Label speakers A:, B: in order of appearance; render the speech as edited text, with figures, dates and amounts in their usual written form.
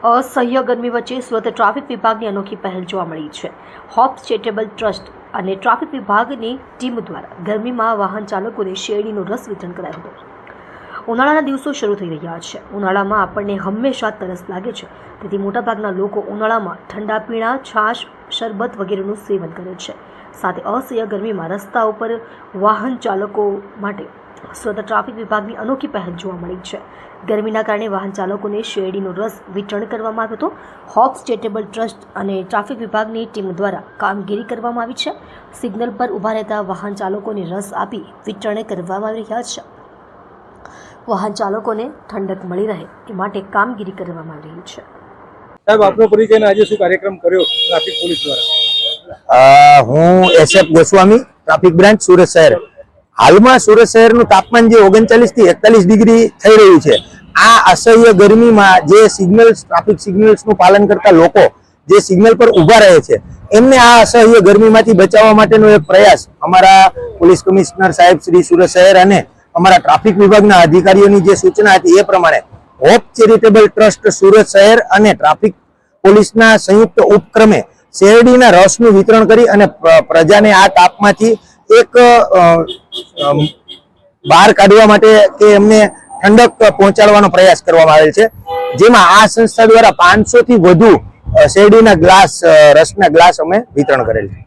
A: असह्य गर्मी वच्चे सूरत ट्राफिक विभागની અનોખી પહેલ જોવા મળી છે। હોપ્સ ચેરિટેબલ ટ્રસ્ટ અને ટ્રાફિક વિભાગની ટીમ દ્વારા ગરમીમાં વાહન ચાલકોને શેરડીનો રસ વિતરણ કરાયો હતો। ઉનાળાના દિવસો શરૂ થઈ રહ્યા છે। ઉનાળામાં આપણને હંમેશા તરસ લાગે છે, તેથી મોટાભાગના લોકો ઉનાળામાં ઠંડા પીણા, છાશ, શરબત વગેરેનું સેવન કરે છે। સાથે અસહ્ય ગરમીમાં રસ્તા ઉપર વાહન ચાલકો માટે सूरत ट्राफिक विभागની अनोखी पहल જોવા મળી છે। ગરમીના કારણે વાહન ચાલકોને શેરડીનો રસ વિતરણ કરવામાં આવ્યો હતો। હોપ્સ ચેરિટેબલ ટ્રસ્ટ અને ટ્રાફિક વિભાગની ટીમ દ્વારા કામગીરી કરવામાં આવી છે। સિગ્નલ પર ઊભા રહેતા વાહન ચાલકોને રસ આપી વિતરણ કરવામાં આવી રહ્યા છે। વાહન ચાલકોને ઠંડક મળી રહે એ માટે કામગીરી કરવામાં આવી રહી છે।
B: સાહેબ, આપનો પરિચય આજે શું કાર્યક્રમ કર્યો ટ્રાફિક પોલીસ દ્વારા?
C: હું SF Goswami, traffic branch, Surat શહેર। હાલમાં સુરત શહેરનું તાપમાન જે 39 થી 41 ડિગ્રી થઈ રહ્યું છે, આ અસહ્ય ગરમીમાં જે ટ્રાફિક સિગ્નલ્સનું પાલન કરતા લોકો જે સિગ્નલ પર ઊભા રહે છે, એમને આ અસહ્ય ગરમીમાંથી બચાવવા માટેનો એક પ્રયાસ અમારા પોલીસ કમિશનર સાહેબ શ્રી સુરત શહેર અને અમારા ટ્રાફિક વિભાગના અધિકારીઓની જે સૂચના હતી એ પ્રમાણે હોપ ચેરિટેબલ ટ્રસ્ટ સુરત શહેર અને ટ્રાફિક પોલીસના સંયુક્ત ઉપક્રમે શેરડીના રસનું વિતરણ કરી અને પ્રજાને આ તાપમાંથી એક બહાર કાઢવા માટે કે એમને ઠંડક પહોંચાડવાનો પ્રયાસ કરવામાં આવેલ છે, જેમાં આ સંસ્થા દ્વારા 500 થી વધુ શેરડીના ગ્લાસ, રસના ગ્લાસ અમે વિતરણ કરેલ છે।